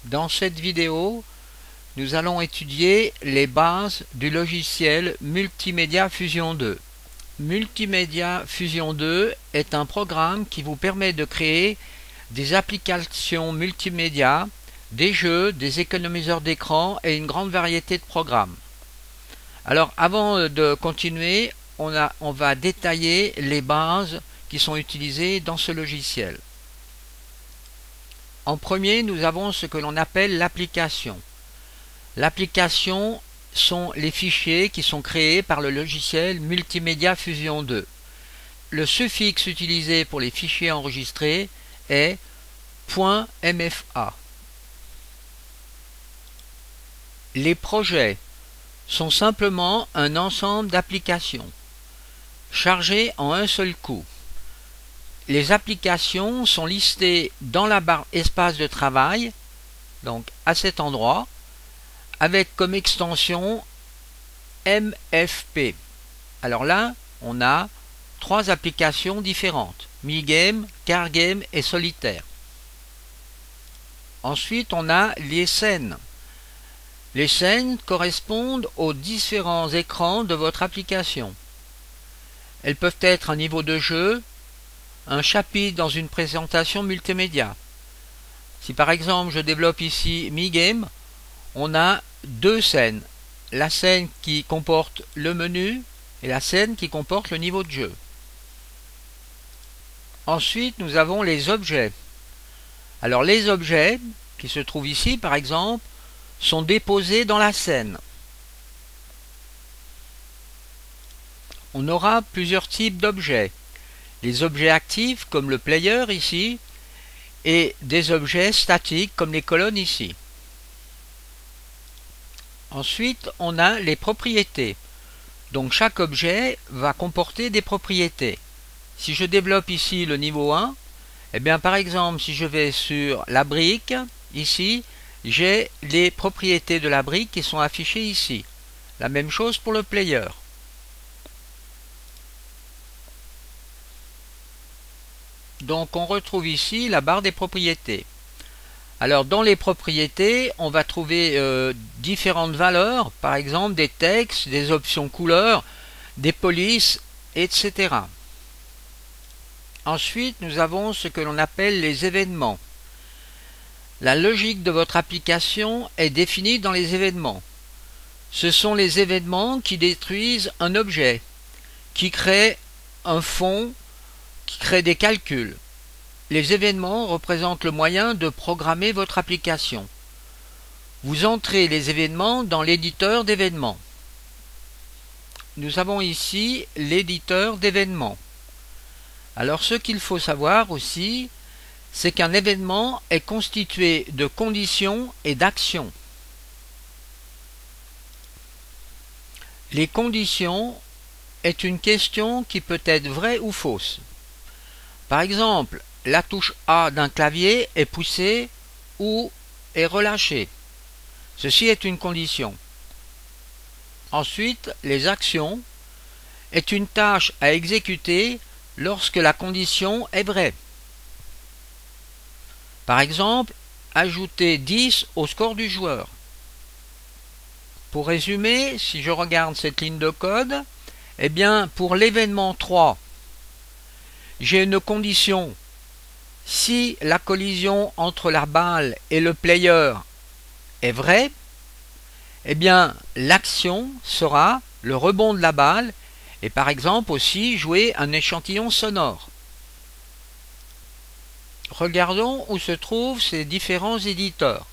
Dans cette vidéo, nous allons étudier les bases du logiciel Multimédia Fusion 2. Multimédia Fusion 2 est un programme qui vous permet de créer des applications multimédia, des jeux, des économiseurs d'écran et une grande variété de programmes. Alors avant de continuer, on va détailler les bases qui sont utilisées dans ce logiciel. En premier, nous avons ce que l'on appelle l'application. L'application sont les fichiers qui sont créés par le logiciel Multimédia Fusion 2. Le suffixe utilisé pour les fichiers enregistrés est .mfa. Les projets sont simplement un ensemble d'applications chargées en un seul coup. Les applications sont listées dans la barre espace de travail, donc à cet endroit, avec comme extension MFP. Alors là, on a trois applications différentes, Mi-Game, Car Game et Solitaire. Ensuite, on a les scènes. Les scènes correspondent aux différents écrans de votre application. Elles peuvent être un niveau de jeu, un chapitre dans une présentation multimédia. Si par exemple je développe ici Mi-Game, on a deux scènes. La scène qui comporte le menu et la scène qui comporte le niveau de jeu. Ensuite, nous avons les objets. Alors les objets qui se trouvent ici par exemple sont déposés dans la scène. On aura plusieurs types d'objets. Les objets actifs comme le player ici et des objets statiques comme les colonnes ici. Ensuite, on a les propriétés. Donc chaque objet va comporter des propriétés. Si je développe ici le niveau 1, eh bien par exemple si je vais sur la brique, ici, j'ai les propriétés de la brique qui sont affichées ici. La même chose pour le player. Donc on retrouve ici la barre des propriétés. Alors dans les propriétés, on va trouver différentes valeurs, par exemple des textes, des options couleurs, des polices, etc. Ensuite, nous avons ce que l'on appelle les événements. La logique de votre application est définie dans les événements. Ce sont les événements qui détruisent un objet, qui créent un fond, qui créent des calculs. Les événements représentent le moyen de programmer votre application. Vous entrez les événements dans l'éditeur d'événements. Nous avons ici l'éditeur d'événements. Alors ce qu'il faut savoir aussi, c'est qu'un événement est constitué de conditions et d'actions. Les conditions est une question qui peut être vraie ou fausse. Par exemple, la touche A d'un clavier est poussée ou est relâchée. Ceci est une condition. Ensuite, les actions est une tâche à exécuter lorsque la condition est vraie. Par exemple, ajouter 10 au score du joueur. Pour résumer, si je regarde cette ligne de code, eh bien pour l'événement 3, j'ai une condition. Si la collision entre la balle et le player est vraie, eh bien l'action sera le rebond de la balle et par exemple aussi jouer un échantillon sonore. Regardons où se trouvent ces différents éditeurs.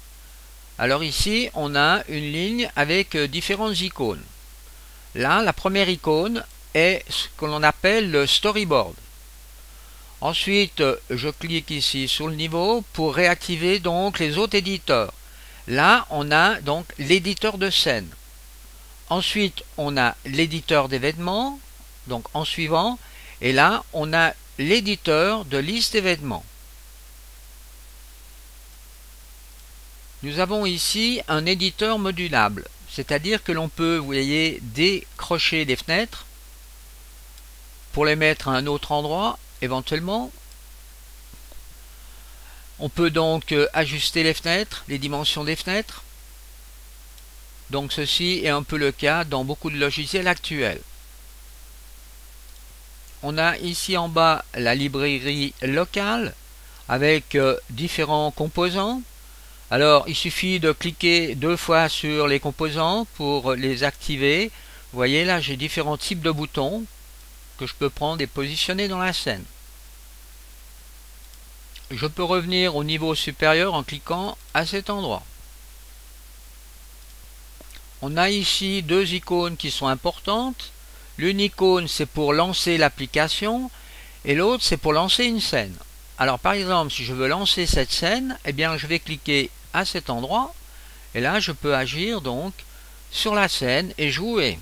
Alors ici, on a une ligne avec différentes icônes. Là, la première icône est ce que l'on appelle le storyboard. Ensuite, je clique ici sur le niveau pour réactiver donc les autres éditeurs. Là, on a donc l'éditeur de scène. Ensuite, on a l'éditeur d'événements, donc en suivant. Et là, on a l'éditeur de liste d'événements. Nous avons ici un éditeur modulable, c'est-à-dire que l'on peut, vous voyez, décrocher des fenêtres pour les mettre à un autre endroit, éventuellement. On peut donc ajuster les fenêtres, les dimensions des fenêtres. Donc ceci est un peu le cas dans beaucoup de logiciels actuels. On a ici en bas la librairie locale avec différents composants. Alors il suffit de cliquer 2 fois sur les composants pour les activer. Vous voyez là j'ai différents types de boutons que je peux prendre et positionner dans la scène. Je peux revenir au niveau supérieur en cliquant à cet endroit. On a ici 2 icônes qui sont importantes. L'une icône c'est pour lancer l'application et l'autre c'est pour lancer une scène. Alors par exemple si je veux lancer cette scène, eh bien je vais cliquer à cet endroit et là je peux agir donc sur la scène et jouer.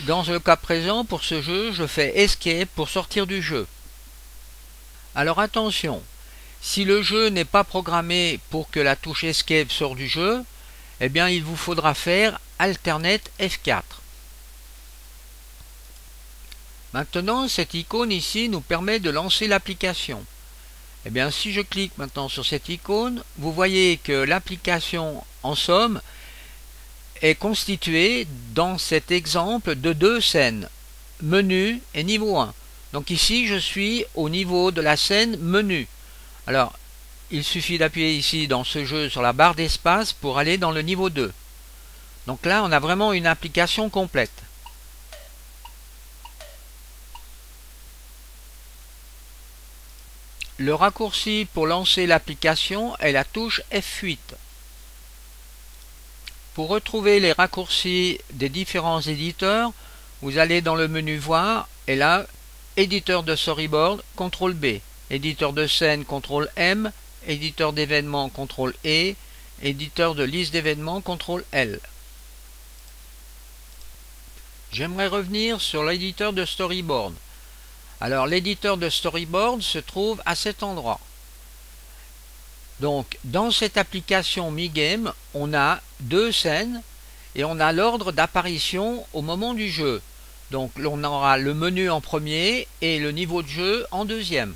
Dans le cas présent pour ce jeu je fais Escape pour sortir du jeu. Alors attention, si le jeu n'est pas programmé pour que la touche Escape sorte du jeu, eh bien il vous faudra faire Alternate F4. Maintenant cette icône ici nous permet de lancer l'application. Eh bien si je clique maintenant sur cette icône, vous voyez que l'application en somme est constituée dans cet exemple de 2 scènes, menu et niveau 1. Donc ici je suis au niveau de la scène menu. Alors il suffit d'appuyer ici dans ce jeu sur la barre d'espace pour aller dans le niveau 2. Donc là on a vraiment une application complète. Le raccourci pour lancer l'application est la touche F8. Pour retrouver les raccourcis des différents éditeurs, vous allez dans le menu Voir et là, éditeur de storyboard, CTRL B, éditeur de scène, CTRL M, éditeur d'événements, CTRL E, éditeur de liste d'événements, CTRL L. J'aimerais revenir sur l'éditeur de storyboard. Alors l'éditeur de storyboard se trouve à cet endroit. Donc dans cette application MiGame, on a 2 scènes et on a l'ordre d'apparition au moment du jeu. Donc on aura le menu en premier et le niveau de jeu en deuxième.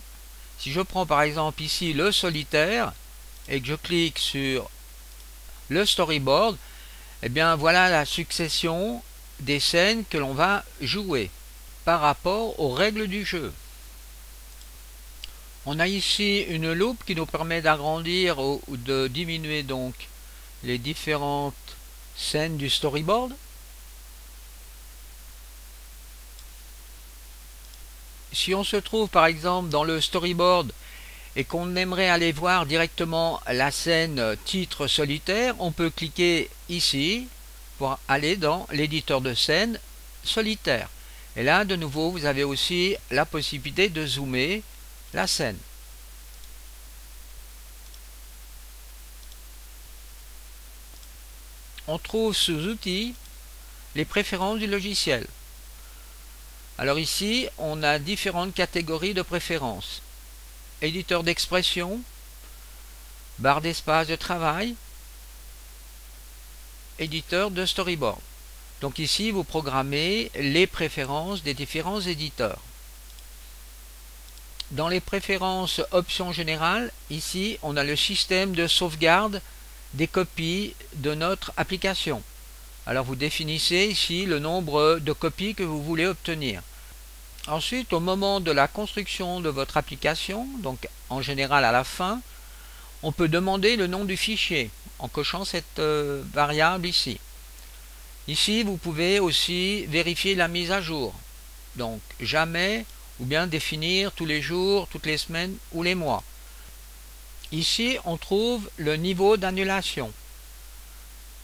Si je prends par exemple ici le solitaire et que je clique sur le storyboard, eh bien voilà la succession des scènes que l'on va jouer par rapport aux règles du jeu. On a ici une loupe qui nous permet d'agrandir ou de diminuer donc les différentes scènes du storyboard. Si on se trouve par exemple dans le storyboard et qu'on aimerait aller voir directement la scène titre solitaire, on peut cliquer ici pour aller dans l'éditeur de scène solitaire. Et là de nouveau vous avez aussi la possibilité de zoomer la scène. On trouve sous Outils les préférences du logiciel. Alors ici, on a différentes catégories de préférences. Éditeur d'expression, barre d'espace de travail, éditeur de storyboard. Donc ici, vous programmez les préférences des différents éditeurs. Dans les préférences options générales, ici, on a le système de sauvegarde des copies de notre application. Alors vous définissez ici le nombre de copies que vous voulez obtenir. Ensuite, au moment de la construction de votre application, donc en général à la fin, on peut demander le nom du fichier en cochant cette variable ici. Ici, vous pouvez aussi vérifier la mise à jour. Donc jamais ou bien définir tous les jours, toutes les semaines ou les mois. Ici, on trouve le niveau d'annulation.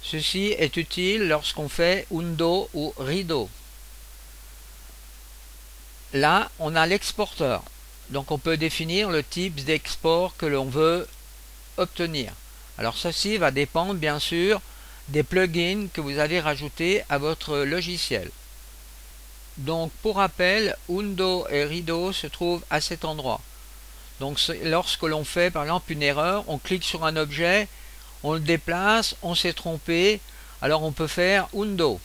Ceci est utile lorsqu'on fait undo ou rideau. Là, on a l'exporteur. Donc on peut définir le type d'export que l'on veut obtenir. Alors ceci va dépendre bien sûr des plugins que vous avez rajoutés à votre logiciel. Donc pour rappel, undo et rideau se trouvent à cet endroit. Donc lorsque l'on fait par exemple une erreur, on clique sur un objet, on le déplace, on s'est trompé, alors on peut faire undo.